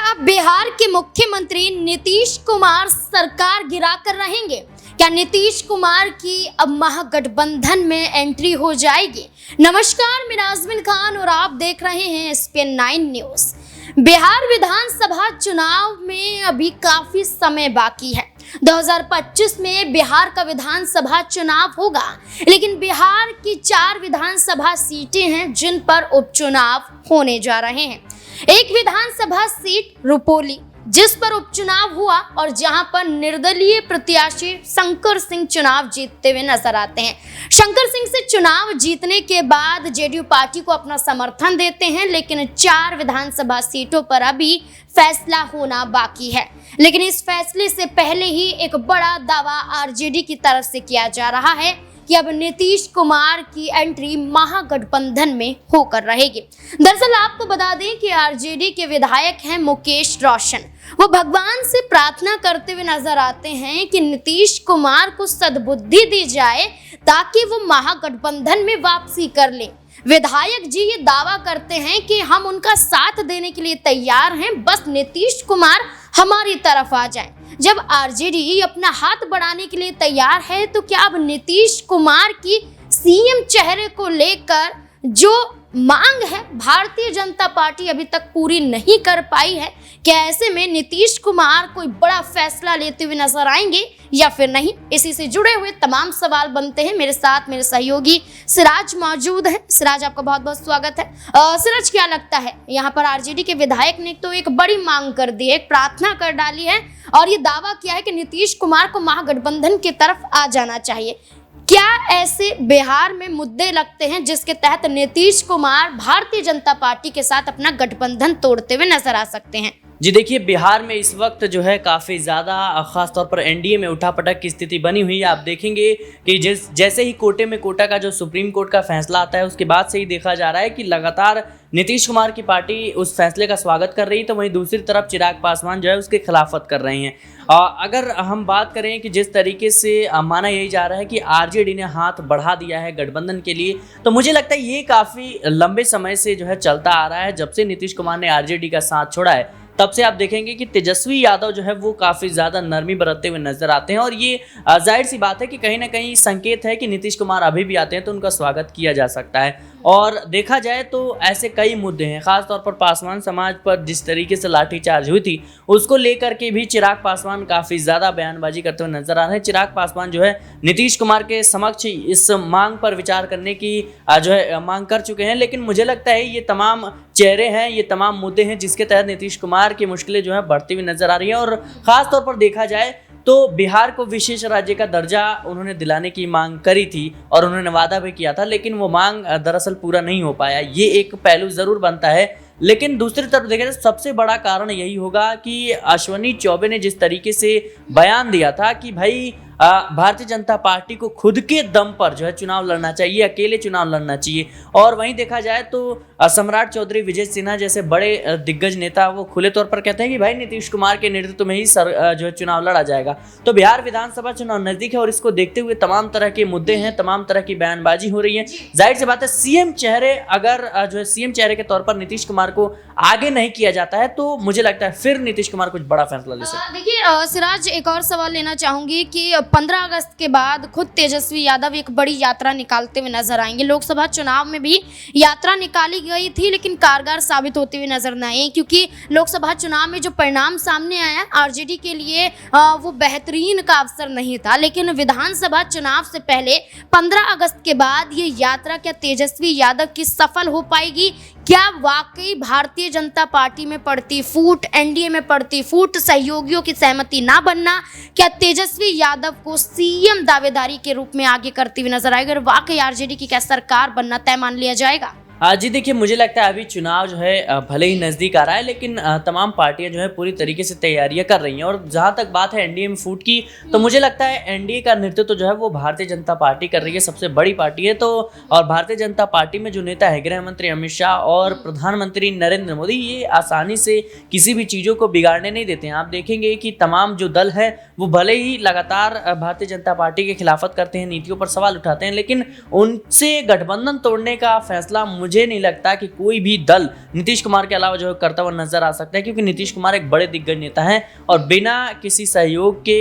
क्या बिहार के मुख्यमंत्री नीतीश कुमार सरकार गिराकर रहेंगे? क्या नीतीश कुमार की अब महागठबंधन में एंट्री हो जाएगी? नमस्कार, मैं नाज़मीन खान और आप देख रहे हैं SPN 9 न्यूज। बिहार विधानसभा चुनाव में अभी काफी समय बाकी है। 2025 में बिहार का विधानसभा चुनाव होगा, लेकिन बिहार की 4 विधानसभा सीटें हैं जिन पर उपचुनाव होने जा रहे हैं। एक विधानसभा सीट रुपोली, जिस पर उपचुनाव हुआ और जहां पर निर्दलीय प्रत्याशी शंकर सिंह चुनाव जीतते हुए नजर आते हैं। शंकर सिंह से चुनाव जीतने के बाद जेडीयू पार्टी को अपना समर्थन देते हैं, लेकिन 4 विधानसभा सीटों पर अभी फैसला होना बाकी है। लेकिन इस फैसले से पहले ही एक बड़ा दावा आरजेडी की तरफ से किया जा रहा है कि अब नीतीश कुमार की एंट्री महागठबंधन में होकर रहेगी। दरअसल आपको बता दें कि आरजेडी के विधायक हैं मुकेश रोशन। वो भगवान से प्रार्थना करते हुए नजर आते हैं कि नीतीश कुमार को सद्बुद्धि दी जाए ताकि वो महागठबंधन में वापसी कर लें। विधायक जी ये दावा करते हैं कि हम उनका साथ देने के लिए तैयार हैं, बस नीतीश कुमार हमारी तरफ आ जाए। जब आरजेडी अपना हाथ बढ़ाने के लिए तैयार है, तो क्या अब नीतीश कुमार की सीएम चेहरे को लेकर जो मांग है भारतीय जनता पार्टी अभी तक पूरी नहीं कर पाई है? क्या ऐसे में नीतीश कुमार कोई बड़ा फैसला लेते हुए नजर आएंगे या फिर नहीं? इसी से जुड़े हुए तमाम सवाल बनते हैं। मेरे साथ मेरे सहयोगी सिराज मौजूद हैं। सिराज, आपका बहुत बहुत स्वागत है। सिराज, क्या लगता है यहाँ पर आरजेडी के विधायक ने तो एक बड़ी मांग कर दी है, एक प्रार्थना कर डाली है और ये दावा किया है कि नीतीश कुमार को महागठबंधन की तरफ आ जाना चाहिए। क्या ऐसे बिहार में मुद्दे लगते हैं जिसके तहत नीतीश कुमार भारतीय जनता पार्टी के साथ अपना गठबंधन तोड़ते हुए नजर आ सकते हैं? जी देखिए, बिहार में इस वक्त जो है काफ़ी ज़्यादा खासतौर पर एनडीए में उठापटक की स्थिति बनी हुई है। आप देखेंगे कि जैसे ही कोटे में कोटा का जो सुप्रीम कोर्ट का फैसला आता है, उसके बाद से ही देखा जा रहा है कि लगातार नीतीश कुमार की पार्टी उस फैसले का स्वागत कर रही है, तो वहीं दूसरी तरफ चिराग पासवान जो है उसकी खिलाफत कर रहे हैं। अगर हम बात करें कि जिस तरीके से माना यही जा रहा है कि आरजेडी ने हाथ बढ़ा दिया है गठबंधन के लिए, तो मुझे लगता है ये काफ़ी लंबे समय से जो है चलता आ रहा है। जब से नीतीश कुमार ने आरजेडी का साथ छोड़ा है, तब से आप देखेंगे कि तेजस्वी यादव जो है वो काफ़ी ज़्यादा नरमी बरतते हुए नजर आते हैं और ये जाहिर सी बात है कि कहीं ना कहीं संकेत है कि नीतीश कुमार अभी भी आते हैं तो उनका स्वागत किया जा सकता है। और देखा जाए तो ऐसे कई मुद्दे हैं, खासतौर पर पासवान समाज पर जिस तरीके से लाठीचार्ज हुई थी, उसको लेकर के भी चिराग पासवान काफ़ी ज़्यादा बयानबाजी करते हुए नजर आ रहे हैं। चिराग पासवान जो है नीतीश कुमार के समक्ष इस मांग पर विचार करने की जो है मांग कर चुके हैं, लेकिन मुझे लगता है ये तमाम चेहरे हैं, ये तमाम मुद्दे हैं जिसके तहत नीतीश कुमार की मुश्किलें जो है बढ़ती हुई नजर आ रही हैं। और ख़ास तौर पर देखा जाए तो बिहार को विशेष राज्य का दर्जा उन्होंने दिलाने की मांग करी थी और उन्होंने वादा भी किया था, लेकिन वो मांग दरअसल पूरा नहीं हो पाया। ये एक पहलू ज़रूर बनता है। लेकिन दूसरी तरफ देखा जाए सबसे बड़ा कारण यही होगा कि अश्विनी चौबे ने जिस तरीके से बयान दिया था कि भाई भारतीय जनता पार्टी को खुद के दम पर जो है चुनाव लड़ना चाहिए, अकेले चुनाव लड़ना चाहिए। और वहीं देखा जाए तो सम्राट चौधरी, विजय सिन्हा जैसे बड़े दिग्गज नेता वो खुले तौर पर कहते हैं कि भाई नीतीश कुमार के नेतृत्व में ही जो है चुनाव लड़ा जाएगा। तो बिहार विधानसभा चुनाव नजदीक है और इसको देखते हुए तमाम तरह के मुद्दे हैं, तमाम तरह की बयानबाजी हो रही है। जाहिर सी बात है सीएम चेहरे अगर जो है सीएम चेहरे के तौर पर नीतीश कुमार को आगे नहीं किया जाता है तो मुझे लगता है फिर नीतीश कुमार कुछ बड़ा फैसला ले सकते हैं। देखिए सिराज, एक और सवाल लेना चाहूंगी कि 15 अगस्त के बाद खुद तेजस्वी यादव एक बड़ी यात्रा निकालते हुए नजर आएंगे। लोकसभा चुनाव में भी यात्रा निकाली गई थी, लेकिन कारगर साबित होती हुई नजर नहीं आई, क्योंकि लोकसभा चुनाव में जो परिणाम सामने आया आरजेडी के लिए वो बेहतरीन का अवसर नहीं था। लेकिन विधानसभा चुनाव से पहले 15 अगस्त के बाद ये यात्रा क्या तेजस्वी यादव की सफल हो पाएगी? क्या वाकई भारतीय जनता पार्टी में पड़ती फूट, एनडीए में पड़ती फूट, सहयोगियों की सहमति ना बनना, क्या तेजस्वी यादव को सीएम दावेदारी के रूप में आगे करती हुई नजर आएगी और वाकई आरजेडी की क्या सरकार बनना तय मान लिया जाएगा? जी देखिए, मुझे लगता है अभी चुनाव जो है भले ही नज़दीक आ रहा है, लेकिन तमाम पार्टियां जो है पूरी तरीके से तैयारियां कर रही हैं। और जहां तक बात है एनडीए में फूट की, तो मुझे लगता है एनडीए का नेतृत्व जो है वो भारतीय जनता पार्टी कर रही है, सबसे बड़ी पार्टी है। तो और भारतीय जनता पार्टी में जो नेता है गृह मंत्री अमित शाह और प्रधानमंत्री नरेंद्र मोदी, ये आसानी से किसी भी चीज़ों को बिगाड़ने नहीं देते हैं। आप देखेंगे कि तमाम जो दल है वो भले ही लगातार भारतीय जनता पार्टी की खिलाफत करते हैं, नीतियों पर सवाल उठाते हैं, लेकिन उनसे गठबंधन तोड़ने का फैसला मुझे नहीं लगता कि कोई भी दल नीतीश कुमार के अलावा जो है करता हुआ नजर आ सकता है, क्योंकि नीतीश कुमार एक बड़े दिग्गज नेता हैं और बिना किसी सहयोग के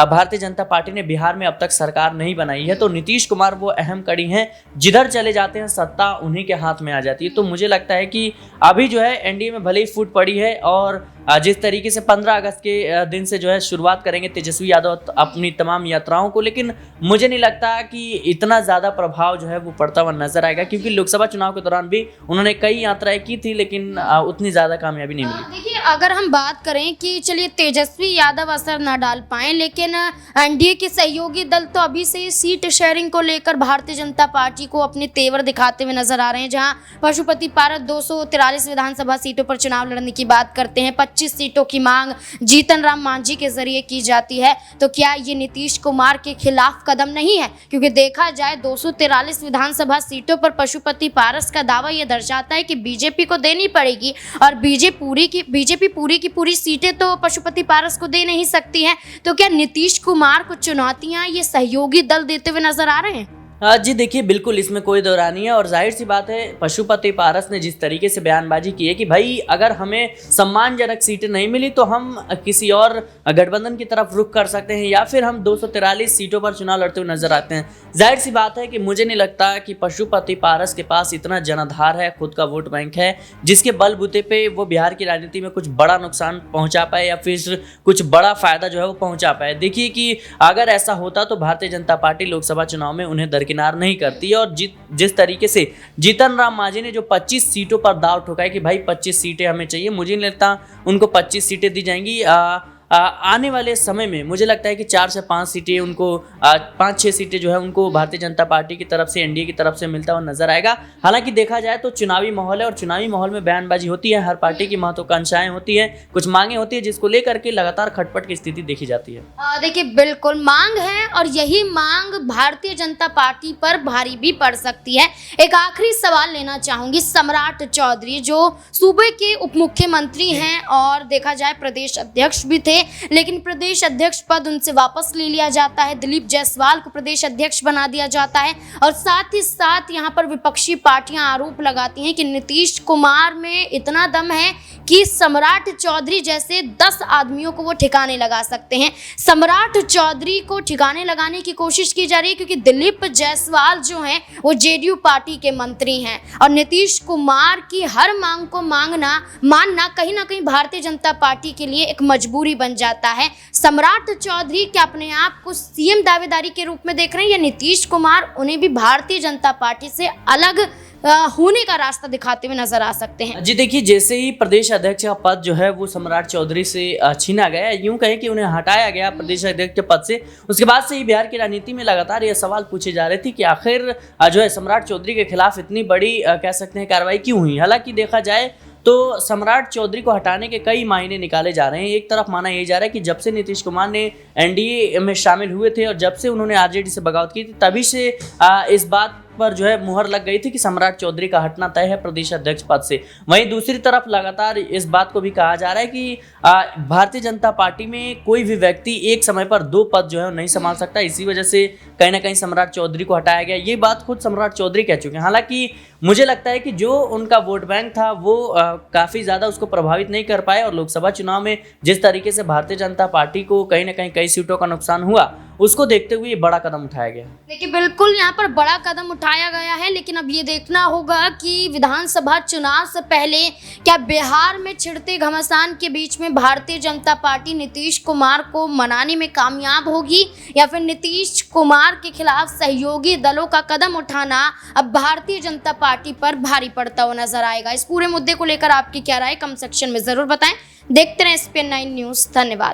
भारतीय जनता पार्टी ने बिहार में अब तक सरकार नहीं बनाई है। तो नीतीश कुमार वो अहम कड़ी हैं, जिधर चले जाते हैं सत्ता उन्हीं के हाथ में आ जाती है। तो मुझे लगता है कि अभी जो है एनडीए में भले ही फूट पड़ी है और जिस तरीके से 15 अगस्त के दिन से जो है शुरुआत करेंगे तेजस्वी यादव अपनी तमाम यात्राओं को, लेकिन मुझे नहीं लगता कि इतना ज़्यादा प्रभाव जो है वो पड़ता हुआ नजर आएगा, क्योंकि लोकसभा चुनाव के दौरान भी उन्होंने कई यात्राएं की थी लेकिन उतनी ज़्यादा कामयाबी नहीं मिली। देखिए, अगर हम बात करें कि चलिए तेजस्वी यादव असर ना डाल पाए, लेकिन एनडीए के सहयोगी दल तो अभी से ही सीट शेयरिंग को लेकर भारतीय जनता पार्टी को अपने तेवर दिखाते हुए नजर आ रहे हैं। जहां पशुपति पारस 243 विधानसभा सीटों पर चुनाव लड़ने की बात करते हैं, 25 सीटों की मांग जीतन राम मांझी के जरिए की जाती है। तो क्या ये नीतीश कुमार के खिलाफ कदम नहीं है? क्योंकि देखा जाए 243 विधानसभा सीटों पर पशुपति पारस का दावा यह दर्शाता है कि बीजेपी को देनी पड़ेगी और बीजेपी पूरी की पूरी सीटें तो पशुपति पारस को दे नहीं सकती है। तो क्या नीतीश कुमार को चुनौतियां ये सहयोगी दल देते हुए नजर आ रहे हैं? जी देखिए, बिल्कुल इसमें कोई दो राय नहीं है और जाहिर सी बात है पशुपति पारस ने जिस तरीके से बयानबाजी की है कि भाई अगर हमें सम्मानजनक सीटें नहीं मिली तो हम किसी और गठबंधन की तरफ रुख कर सकते हैं या फिर हम 243 सीटों पर चुनाव लड़ते हुए नजर आते हैं। जाहिर सी बात है कि मुझे नहीं लगता कि पशुपति पारस के पास इतना जनाधार है, खुद का वोट बैंक है, जिसके बलबूते पे वो बिहार की राजनीति में कुछ बड़ा नुकसान पहुंचा पाए या फिर कुछ बड़ा फायदा जो है वो पहुंचा पाए। देखिए कि अगर ऐसा होता तो भारतीय जनता पार्टी लोकसभा चुनाव में उन्हें किनार नहीं करती और जिस तरीके से जीतन राम मांझी ने जो 25 सीटों पर दाव ठोका है कि भाई 25 सीटें हमें चाहिए, मुझे नहीं लगता उनको 25 सीटें दी जाएंगी। आने वाले समय में मुझे लगता है कि 4 से 5 सीटें उनको 5-6 सीटें जो है उनको भारतीय जनता पार्टी की तरफ से एनडीए की तरफ से मिलता हुआ नजर आएगा। हालांकि देखा जाए तो चुनावी माहौल है और चुनावी माहौल में बयानबाजी होती है, हर पार्टी की महत्वाकांक्षाएं होती हैं, कुछ मांगे होती है जिसको लेकर के लगातार खटपट की स्थिति देखी जाती है। देखिए, बिल्कुल मांग है और यही मांग भारतीय जनता पार्टी पर भारी भी पड़ सकती है। एक आखिरी सवाल लेना चाहूंगी, सम्राट चौधरी जो सूबे के उप मुख्यमंत्री हैं और देखा जाए प्रदेश अध्यक्ष भी थे, लेकिन प्रदेश अध्यक्ष पद उनसे वापस ले लिया जाता है, दिलीप जायसवाल को प्रदेश अध्यक्ष बना दिया जाता है और साथ ही साथ यहाँ पर विपक्षी पार्टियां आरोप लगाती हैं कि नीतीश कुमार में इतना दम है कि सम्राट चौधरी जैसे 10 आदमियों को वो ठिकाने लगा सकते हैं। सम्राट चौधरी को ठिकाने लगाने की कोशिश की जा रही है क्योंकि दिलीप जायसवाल जो हैं वो जेडीयू पार्टी के मंत्री हैं और नीतीश कुमार की हर मांग को मानना कहीं ना कहीं भारतीय जनता पार्टी के लिए एक मजबूरी बन जाता है। सम्राट चौधरी क्या अपने आप को सीएम दावेदारी के रूप में देख रहे हैं या नीतीश कुमार उन्हें भी भारतीय जनता पार्टी से अलग होने का रास्ता दिखाते हुए नजर आ सकते हैं? जी देखिए, जैसे ही प्रदेश अध्यक्ष का पद जो है वो सम्राट चौधरी से छीना गया, यूं कहें कि उन्हें हटाया गया प्रदेश अध्यक्ष के पद से, उसके बाद से ही बिहार की राजनीति में लगातार ये सवाल पूछे जा रहे थे कि आखिर जो है सम्राट चौधरी के खिलाफ इतनी बड़ी कह सकते हैं कार्रवाई क्यों हुई। हालांकि देखा जाए तो सम्राट चौधरी को हटाने के कई मायने निकाले जा रहे हैं। एक तरफ माना यह जा रहा है कि जब से नीतीश कुमार ने एनडीए में शामिल हुए थे और जब से उन्होंने आरजेडी से बगावत की थी तभी से इस बात पर जो है मुहर लग गई थी कि सम्राट चौधरी का हटना तय है प्रदेश अध्यक्ष पद से। वहीं दूसरी तरफ लगातार इस बात को भी कहा जा रहा है कि भारतीय जनता पार्टी में कोई भी व्यक्ति एक समय पर 2 पद जो है नहीं संभाल सकता, इसी वजह से कहीं ना कहीं सम्राट चौधरी को हटाया गया। ये बात खुद सम्राट चौधरी कह चुके हैं। हालांकि मुझे लगता है कि जो उनका वोट बैंक था वो काफ़ी ज़्यादा उसको प्रभावित नहीं कर पाए और लोकसभा चुनाव में जिस तरीके से भारतीय जनता पार्टी को कहीं ना कहीं कई सीटों का नुकसान हुआ, उसको देखते हुए ये बड़ा कदम उठाया गया। देखिए, बिल्कुल यहाँ पर बड़ा कदम उठाया गया है, लेकिन अब ये देखना होगा कि विधानसभा चुनाव से पहले क्या बिहार में छिड़ते घमासान के बीच में भारतीय जनता पार्टी नीतीश कुमार को मनाने में कामयाब होगी या फिर नीतीश कुमार के खिलाफ सहयोगी दलों का कदम उठाना अब भारतीय जनता पार्टी पर भारी पड़ता हुआ नजर आएगा। इस पूरे मुद्दे को लेकर आपकी क्या राय कमेंट सेक्शन में जरूर बताएं। देखते रहें SPN9 न्यूज़। धन्यवाद।